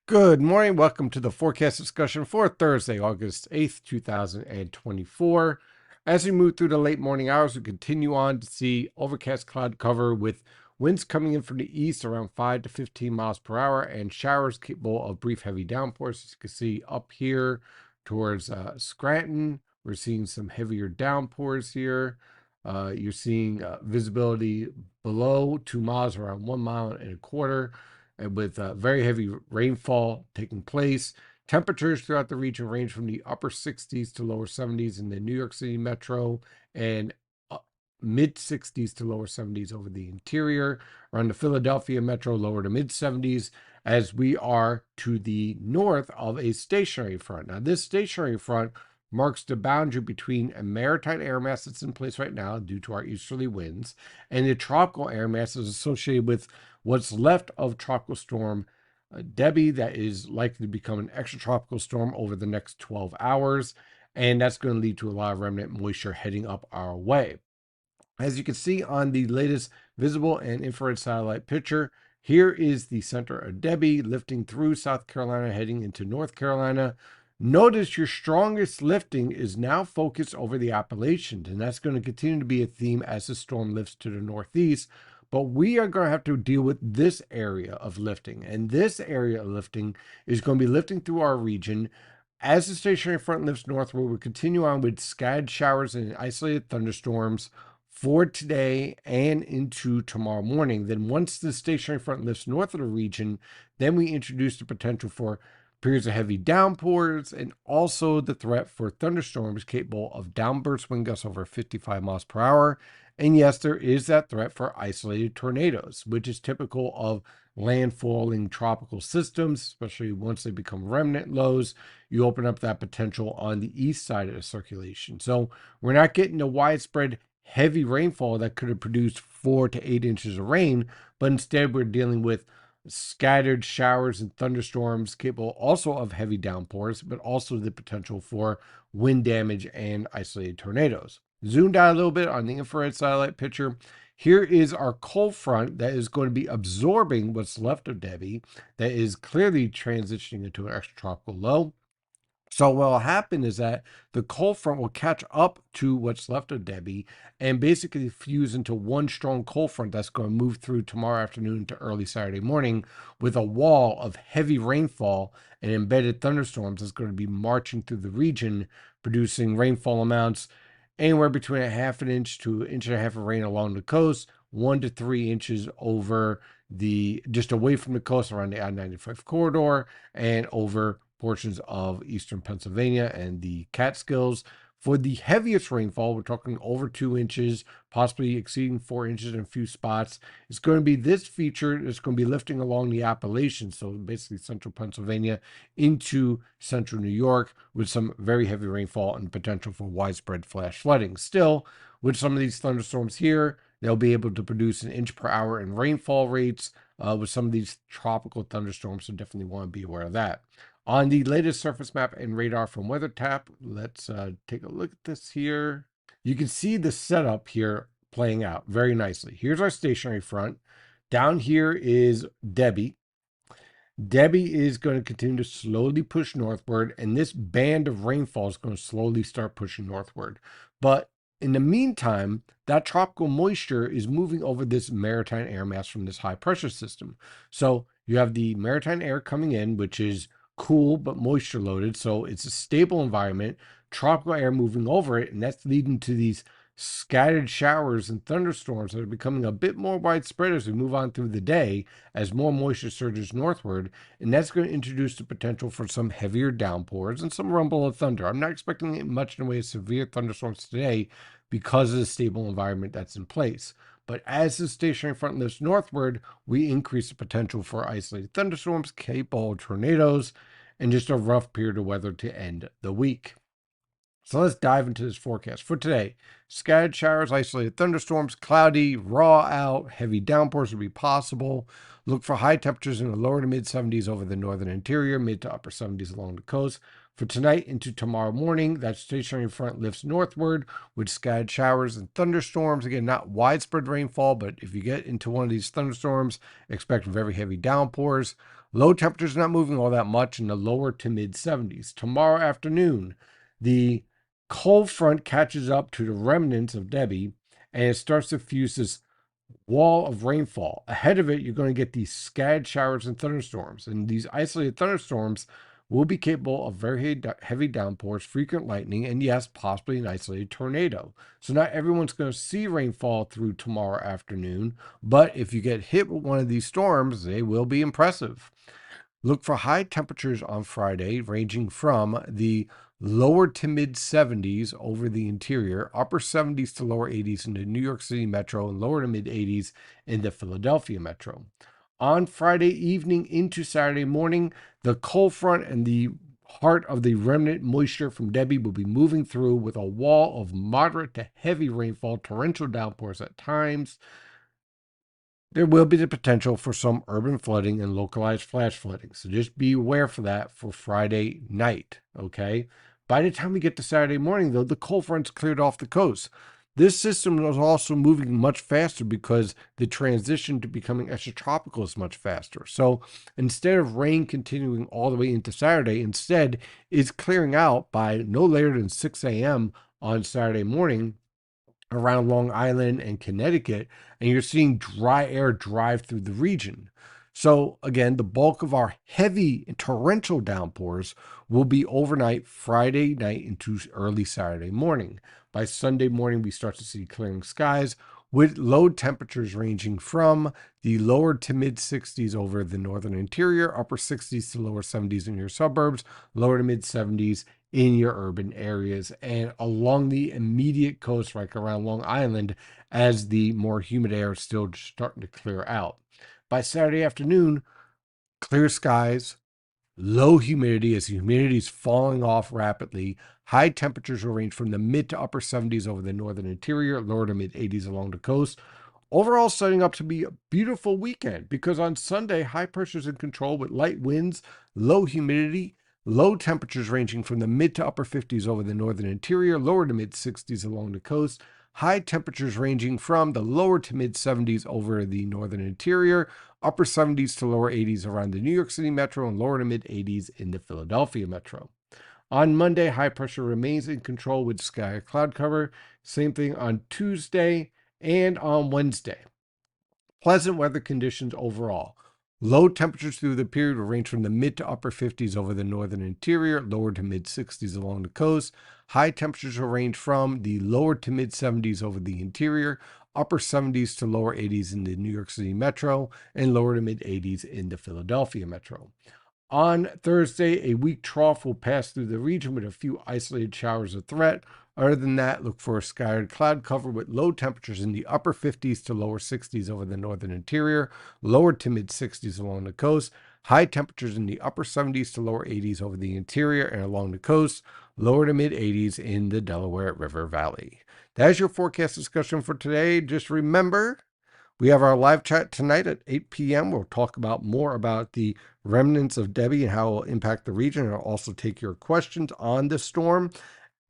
Good morning. Welcome to the forecast discussion for Thursday, August 8th, 2024. As we move through the late morning hours, we continue on to see overcast cloud cover with winds coming in from the east around 5 to 15 miles per hour and showers capable of brief heavy downpours. As you can see up here towards Scranton, we're seeing some heavier downpours here. You're seeing visibility below 2 miles, around 1 mile and a quarter, and with very heavy rainfall taking place. Temperatures throughout the region range from the upper 60s to lower 70s in the New York City metro, and mid 60s to lower 70s over the interior. Around the Philadelphia metro, lower to mid 70s, as we are to the north of a stationary front. Now, this stationary front marks the boundary between a maritime air mass that's in place right now due to our easterly winds and the tropical air masses associated with what's left of tropical storm Debby, that is likely to become an extratropical storm over the next 12 hours. And that's going to lead to a lot of remnant moisture heading up our way. As you can see on the latest visible and infrared satellite picture, here is the center of Debby lifting through South Carolina, heading into North Carolina. Notice your strongest lifting is now focused over the Appalachians, and that's going to continue to be a theme as the storm lifts to the northeast. But we are going to have to deal with this area of lifting, and this area of lifting is going to be lifting through our region. As the stationary front lifts northward, we'll continue on with scattered showers and isolated thunderstorms for today and into tomorrow morning. Then once the stationary front lifts north of the region, then we introduce the potential for periods of heavy downpours and also the threat for thunderstorms capable of downburst wind gusts over 55 miles per hour. And yes, there is that threat for isolated tornadoes, which is typical of landfalling tropical systems, especially once they become remnant lows. You open up that potential on the east side of the circulation. So we're not getting a widespread heavy rainfall that could have produced 4 to 8 inches of rain, but instead we're dealing with scattered showers and thunderstorms capable also of heavy downpours, but also the potential for wind damage and isolated tornadoes. Zoomed out a little bit on the infrared satellite picture. Here is our cold front that is going to be absorbing what's left of Debby, that is clearly transitioning into an extratropical low. So what will happen is that the cold front will catch up to what's left of Debby and basically fuse into one strong cold front that's going to move through tomorrow afternoon to early Saturday morning with a wall of heavy rainfall and embedded thunderstorms that's going to be marching through the region, producing rainfall amounts anywhere between a half an inch to an inch and a half of rain along the coast, 1 to 3 inches over just away from the coast around the I-95 corridor and over portions of eastern Pennsylvania and the Catskills. For the heaviest rainfall, we're talking over 2 inches, possibly exceeding 4 inches in a few spots. It's going to be this feature that's going to be lifting along the Appalachians, so basically central Pennsylvania into central New York, with some very heavy rainfall and potential for widespread flash flooding. Still, with some of these thunderstorms here, they'll be able to produce an inch per hour in rainfall rates with some of these tropical thunderstorms, so definitely want to be aware of that. On the latest surface map and radar from WeatherTap, let's take a look at this here. You can see the setup here playing out very nicely. Here's our stationary front. Down here is Debby. Debby is going to continue to slowly push northward, and this band of rainfall is going to slowly start pushing northward. But in the meantime, that tropical moisture is moving over this maritime air mass from this high pressure system. So you have the maritime air coming in, which is cool but moisture loaded. So it's a stable environment, tropical air moving over it, and that's leading to these scattered showers and thunderstorms that are becoming a bit more widespread as we move on through the day as more moisture surges northward. And that's going to introduce the potential for some heavier downpours and some rumble of thunder. I'm not expecting much in the way of severe thunderstorms today because of the stable environment that's in place. But as the stationary front lifts northward, we increase the potential for isolated thunderstorms, capable of tornadoes, and just a rough period of weather to end the week. So let's dive into this forecast for today. Scattered showers, isolated thunderstorms, cloudy, raw out, heavy downpours will be possible. Look for high temperatures in the lower to mid 70s over the northern interior, mid to upper 70s along the coast. For tonight into tomorrow morning, that stationary front lifts northward with scattered showers and thunderstorms. Again, not widespread rainfall, but if you get into one of these thunderstorms, expect very heavy downpours. Low temperatures not moving all that much in the lower to mid 70s. Tomorrow afternoon, the cold front catches up to the remnants of Debby and it starts to fuse this wall of rainfall. Ahead of it, you're going to get these scattered showers and thunderstorms. And these isolated thunderstorms will be capable of very heavy downpours, frequent lightning, and yes, possibly an isolated tornado. So not everyone's going to see rainfall through tomorrow afternoon, but if you get hit with one of these storms, they will be impressive. Look for high temperatures on Friday, ranging from the lower to mid 70s over the interior, upper 70s to lower 80s in the New York City metro, and lower to mid 80s in the Philadelphia metro. On Friday evening into Saturday morning, the cold front and the heart of the remnant moisture from Debby will be moving through with a wall of moderate to heavy rainfall, torrential downpours at times. There will be the potential for some urban flooding and localized flash flooding. So just be aware for that for Friday night, okay? By the time we get to Saturday morning, though, the cold front's cleared off the coast. This system is also moving much faster because the transition to becoming extratropical is much faster. So instead of rain continuing all the way into Saturday, instead it's clearing out by no later than 6 a.m. on Saturday morning around Long Island and Connecticut, and you're seeing dry air drive through the region. So again, the bulk of our heavy torrential downpours will be overnight Friday night into early Saturday morning. By Sunday morning, we start to see clearing skies with low temperatures ranging from the lower to mid 60s over the northern interior, upper 60s to lower 70s in your suburbs, lower to mid 70s in your urban areas, and along the immediate coast, like around Long Island, as the more humid air is still starting to clear out. By Saturday afternoon, clear skies, low humidity as the humidity is falling off rapidly. High temperatures will range from the mid to upper 70s over the northern interior, lower to mid 80s along the coast. Overall, setting up to be a beautiful weekend because on Sunday, high pressures in control with light winds, low humidity, low temperatures ranging from the mid to upper 50s over the northern interior, lower to mid 60s along the coast. High temperatures ranging from the lower to mid 70s over the northern interior, upper 70s to lower 80s around the New York City metro, and lower to mid 80s in the Philadelphia metro. On Monday, high pressure remains in control with sky cloud cover. Same thing on Tuesday and on Wednesday. Pleasant weather conditions overall. Low temperatures through the period will range from the mid to upper 50s over the northern interior, lower to mid 60s along the coast. High temperatures will range from the lower to mid 70s over the interior, upper 70s to lower 80s in the New York City metro, and lower to mid 80s in the Philadelphia metro. On Thursday, a weak trough will pass through the region with a few isolated showers of threat. Other than that, look for a scattered cloud cover with low temperatures in the upper 50s to lower 60s over the northern interior, lower to mid 60s along the coast, high temperatures in the upper 70s to lower 80s over the interior and along the coast, lower to mid 80s in the Delaware River Valley. That's your forecast discussion for today. Just remember, we have our live chat tonight at 8 p.m. We'll talk about more about the remnants of Debby and how it will impact the region. I'll also take your questions on the storm.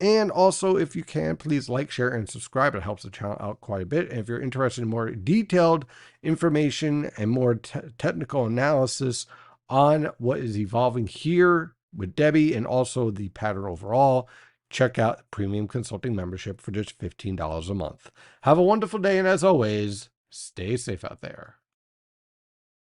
And also, if you can, please like, share, and subscribe. It helps the channel out quite a bit. And if you're interested in more detailed information and more technical analysis on what is evolving here with Debby and also the pattern overall, check out Premium Consulting Membership for just $15 a month. Have a wonderful day, and as always, stay safe out there.